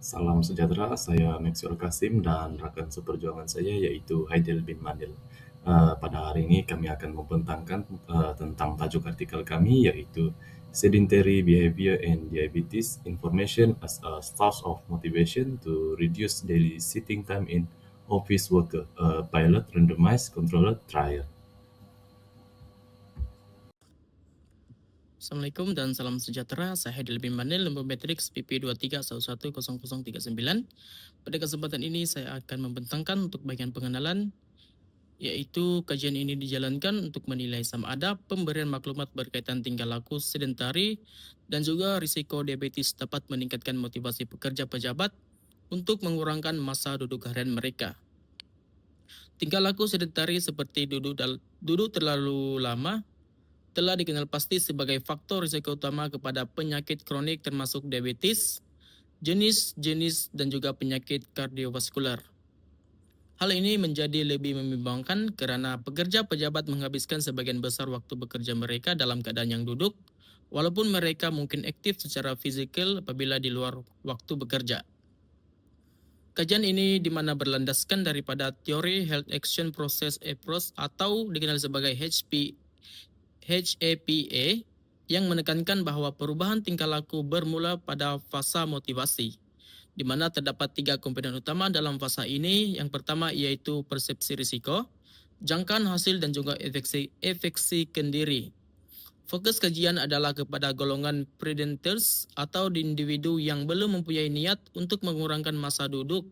Salam sejahtera, saya Maxior Kasim dan rekan seperjuangan saya yaitu Haidil bin Manil. Pada hari ini kami akan membentangkan tentang tajuk artikel kami yaitu Sedentary Behavior and Diabetes Information as a Source of Motivation to Reduce Daily Sitting Time in Office Worker, a Pilot Randomized Controlled Trial. Assalamualaikum dan salam sejahtera. Saya Haidil bin Manil, lembaga Matrix PP 23110039. Pada kesempatan ini saya akan membentangkan untuk bagian pengenalan, yaitu kajian ini dijalankan untuk menilai sama ada pemberian maklumat berkaitan tingkah laku sedentari dan juga risiko diabetes dapat meningkatkan motivasi pekerja pejabat untuk mengurangkan masa duduk harian mereka. Tingkah laku sedentari seperti duduk terlalu lama telah dikenal pasti sebagai faktor risiko utama kepada penyakit kronik termasuk diabetes, jenis-jenis dan juga penyakit kardiovaskular. Hal ini menjadi lebih membimbangkan karena pekerja pejabat menghabiskan sebagian besar waktu bekerja mereka dalam keadaan yang duduk, walaupun mereka mungkin aktif secara fisikal apabila di luar waktu bekerja. Kajian ini di mana berlandaskan daripada teori Health Action Process Approach atau dikenal sebagai HAPA yang menekankan bahwa perubahan tingkah laku bermula pada fasa motivasi, di mana terdapat 3 komponen utama dalam fasa ini. Yang pertama yaitu persepsi risiko, jangkaan hasil dan juga efeksi kendiri. Fokus kajian adalah kepada golongan predators atau individu yang belum mempunyai niat untuk mengurangkan masa duduk.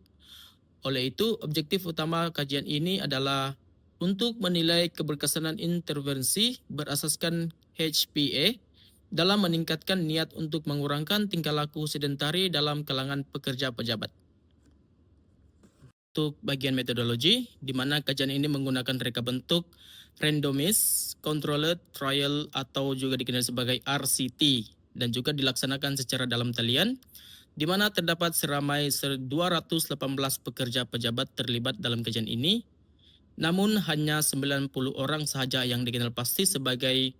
Oleh itu, objektif utama kajian ini adalah untuk menilai keberkesanan intervensi berasaskan HPA dalam meningkatkan niat untuk mengurangkan tingkah laku sedentari dalam kalangan pekerja pejabat. Untuk bagian metodologi, di mana kajian ini menggunakan reka bentuk randomized controlled trial atau juga dikenal sebagai RCT dan juga dilaksanakan secara dalam talian, di mana terdapat seramai 218 pekerja pejabat terlibat dalam kajian ini, namun hanya 90 orang sahaja yang dikenal pasti sebagai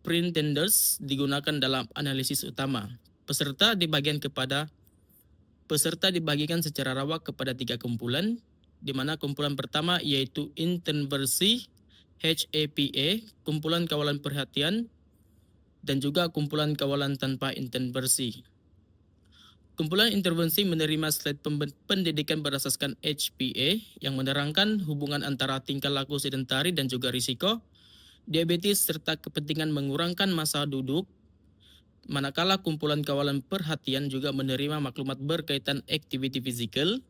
pretenders digunakan dalam analisis utama. Peserta dibagikan secara rawak kepada 3 kumpulan, di mana kumpulan pertama yaitu intervensi HAPA, kumpulan kawalan perhatian, dan juga kumpulan kawalan tanpa intervensi. Kumpulan intervensi menerima slide pendidikan berasaskan HPA yang menerangkan hubungan antara tingkah laku sedentari dan juga risiko diabetes serta kepentingan mengurangkan masa duduk, manakala kumpulan kawalan perhatian juga menerima maklumat berkaitan activity physical,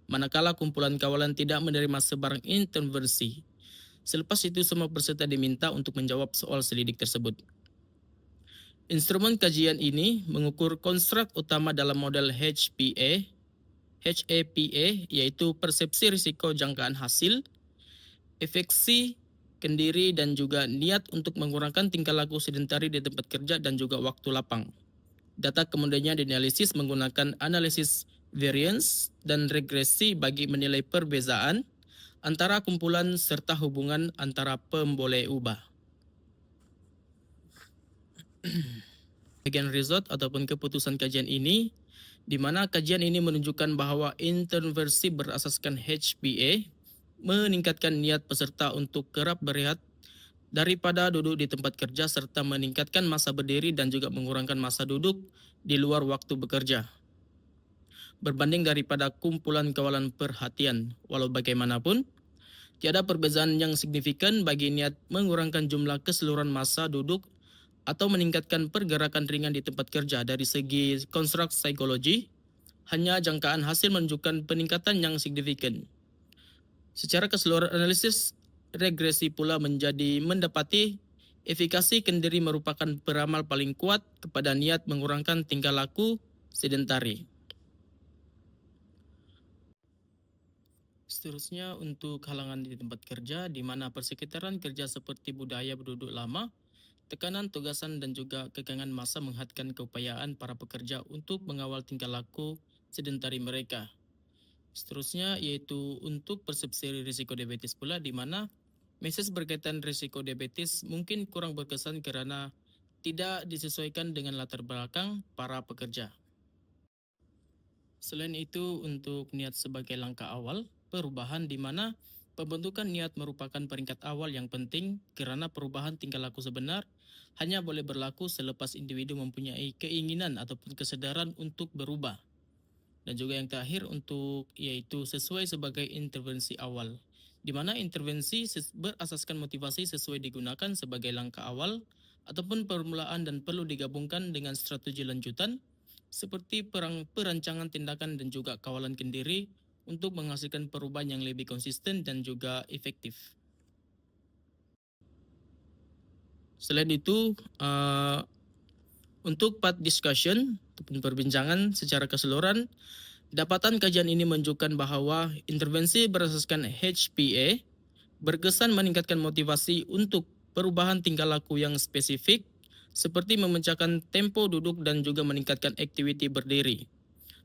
manakala kumpulan kawalan tidak menerima sebarang intervensi. Selepas itu semua peserta diminta untuk menjawab soal selidik tersebut. Instrumen kajian ini mengukur konstruk utama dalam model HAPA, yaitu persepsi risiko jangkaan hasil, efeksi kendiri dan juga niat untuk mengurangkan tingkah laku sedentari di tempat kerja dan juga waktu lapang. Data kemudiannya dianalisis menggunakan analisis variance dan regresi bagi menilai perbezaan antara kumpulan serta hubungan antara pemboleh ubah. Bagian result ataupun keputusan kajian ini, di mana kajian ini menunjukkan bahwa intervensi berasaskan HPA meningkatkan niat peserta untuk kerap berehat daripada duduk di tempat kerja serta meningkatkan masa berdiri dan juga mengurangkan masa duduk di luar waktu bekerja berbanding daripada kumpulan kawalan perhatian. Walau bagaimanapun, tiada perbedaan yang signifikan bagi niat mengurangkan jumlah keseluruhan masa duduk atau meningkatkan pergerakan ringan di tempat kerja. Dari segi konstruk psikologi, hanya jangkaan hasil menunjukkan peningkatan yang signifikan. Secara keseluruhan analisis regresi pula mendapati efikasi kendiri merupakan peramal paling kuat kepada niat mengurangkan tingkah laku sedentari. Seterusnya untuk halangan di tempat kerja, di mana persekitaran kerja seperti budaya berduduk lama, tekanan tugasan dan juga kekangan masa menghadkan keupayaan para pekerja untuk mengawal tingkah laku sedentari mereka. Seterusnya yaitu untuk persepsi risiko diabetes pula, di mana mesej berkaitan risiko diabetes mungkin kurang berkesan karena tidak disesuaikan dengan latar belakang para pekerja. Selain itu, untuk niat sebagai langkah awal, perubahan di mana pembentukan niat merupakan peringkat awal yang penting karena perubahan tingkah laku sebenar hanya boleh berlaku selepas individu mempunyai keinginan ataupun kesadaran untuk berubah. Dan juga yang terakhir untuk yaitu sesuai sebagai intervensi awal, di mana intervensi berasaskan motivasi sesuai digunakan sebagai langkah awal ataupun permulaan dan perlu digabungkan dengan strategi lanjutan seperti perancangan tindakan dan juga kawalan kendiri untuk menghasilkan perubahan yang lebih konsisten dan juga efektif. Selain itu, untuk part discussion ataupun perbincangan secara keseluruhan, dapatan kajian ini menunjukkan bahwa intervensi berasaskan HPA berkesan meningkatkan motivasi untuk perubahan tingkah laku yang spesifik, seperti memecahkan tempo duduk dan juga meningkatkan aktiviti berdiri.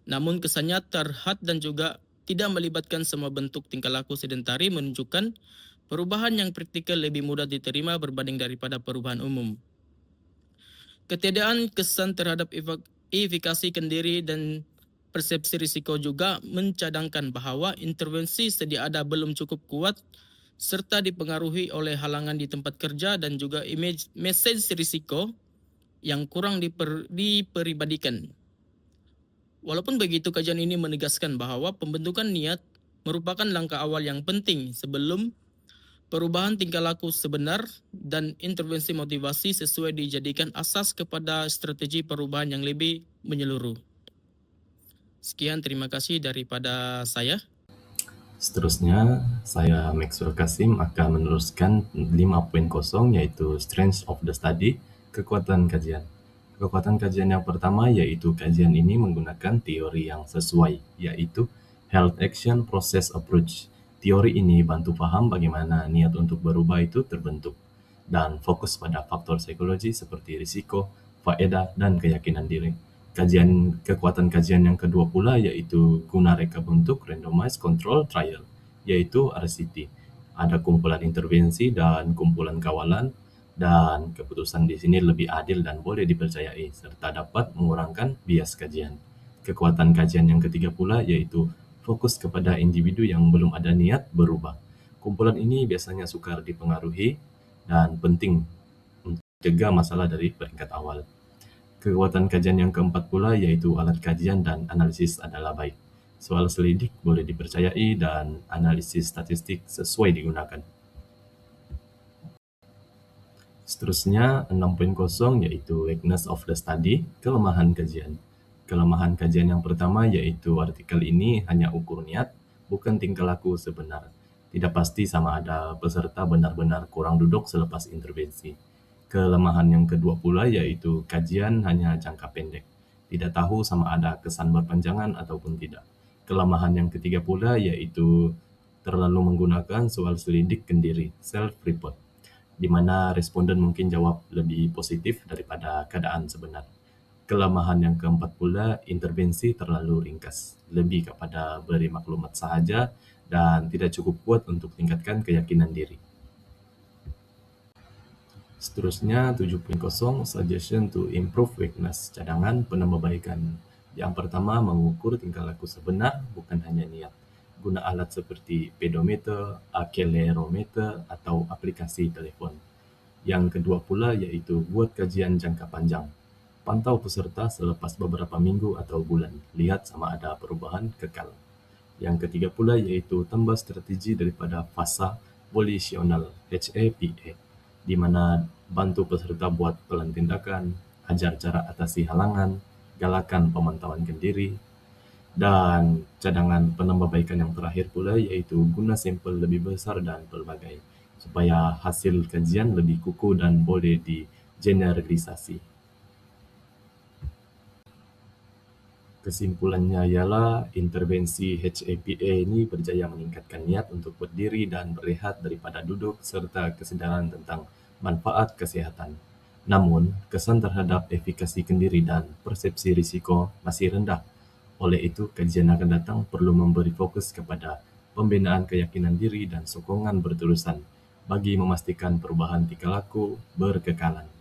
Namun kesannya terhad dan juga tidak melibatkan semua bentuk tingkah laku sedentari menunjukkan perubahan yang praktikal lebih mudah diterima berbanding daripada perubahan umum. Ketiadaan kesan terhadap efikasi kendiri dan persepsi risiko juga mencadangkan bahwa intervensi sedia ada belum cukup kuat serta dipengaruhi oleh halangan di tempat kerja dan juga message risiko yang kurang diperibadikan. Walaupun begitu, kajian ini menegaskan bahwa pembentukan niat merupakan langkah awal yang penting sebelum perubahan tingkah laku sebenar dan intervensi motivasi sesuai dijadikan asas kepada strategi perubahan yang lebih menyeluruh. Sekian, terima kasih daripada saya. Seterusnya, saya Maxwell Kasim akan meneruskan 5.0 yaitu Strengths of the Study, kekuatan kajian. Kekuatan kajian yang pertama yaitu kajian ini menggunakan teori yang sesuai, yaitu Health Action Process Approach. Teori ini bantu paham bagaimana niat untuk berubah itu terbentuk, dan fokus pada faktor psikologi seperti risiko, faedah, dan keyakinan diri. Kekuatan kajian yang kedua pula yaitu guna reka bentuk Randomized Control Trial, yaitu RCT. Ada kumpulan intervensi dan kumpulan kawalan, dan keputusan di sini lebih adil dan boleh dipercayai, serta dapat mengurangkan bias kajian. Kekuatan kajian yang ketiga pula yaitu fokus kepada individu yang belum ada niat berubah. Kumpulan ini biasanya sukar dipengaruhi dan penting untuk mencegah masalah dari peringkat awal. Kekuatan kajian yang keempat pula yaitu alat kajian dan analisis adalah baik. Soal selidik boleh dipercayai dan analisis statistik sesuai digunakan. Seterusnya 6.0 yaitu weakness of the study, kelemahan kajian. Kelemahan kajian yang pertama yaitu artikel ini hanya ukur niat, bukan tingkah laku sebenar. Tidak pasti sama ada peserta benar-benar kurang duduk selepas intervensi. Kelemahan yang kedua pula yaitu kajian hanya jangka pendek. Tidak tahu sama ada kesan berpanjangan ataupun tidak. Kelemahan yang ketiga pula yaitu terlalu menggunakan soal selidik kendiri, self-report, di mana responden mungkin jawab lebih positif daripada keadaan sebenar. Kelemahan yang keempat pula, intervensi terlalu ringkas, lebih kepada beri maklumat sahaja dan tidak cukup kuat untuk tingkatkan keyakinan diri. Seterusnya 7.0 suggestion to improve weakness, cadangan penambahbaikan. Yang pertama, mengukur tingkah laku sebenar, bukan hanya niat. Guna alat seperti pedometer, accelerometer, atau aplikasi telepon. Yang kedua pula yaitu buat kajian jangka panjang. Pantau peserta selepas beberapa minggu atau bulan, lihat sama ada perubahan kekal. Yang ketiga pula yaitu tambah strategi daripada fasa volisional HAPA, di mana bantu peserta buat plan tindakan, ajar cara atasi halangan, galakan pemantauan kendiri, dan cadangan penambahbaikan yang terakhir pula yaitu guna sampel lebih besar dan pelbagai, supaya hasil kajian lebih kukuh dan boleh digeneralisasi. Kesimpulannya ialah intervensi HAPA ini berjaya meningkatkan niat untuk berdiri dan berehat daripada duduk serta kesedaran tentang manfaat kesehatan. Namun, kesan terhadap efikasi kendiri dan persepsi risiko masih rendah. Oleh itu, kajian akan datang perlu memberi fokus kepada pembinaan keyakinan diri dan sokongan berterusan bagi memastikan perubahan tingkah laku berkekalan.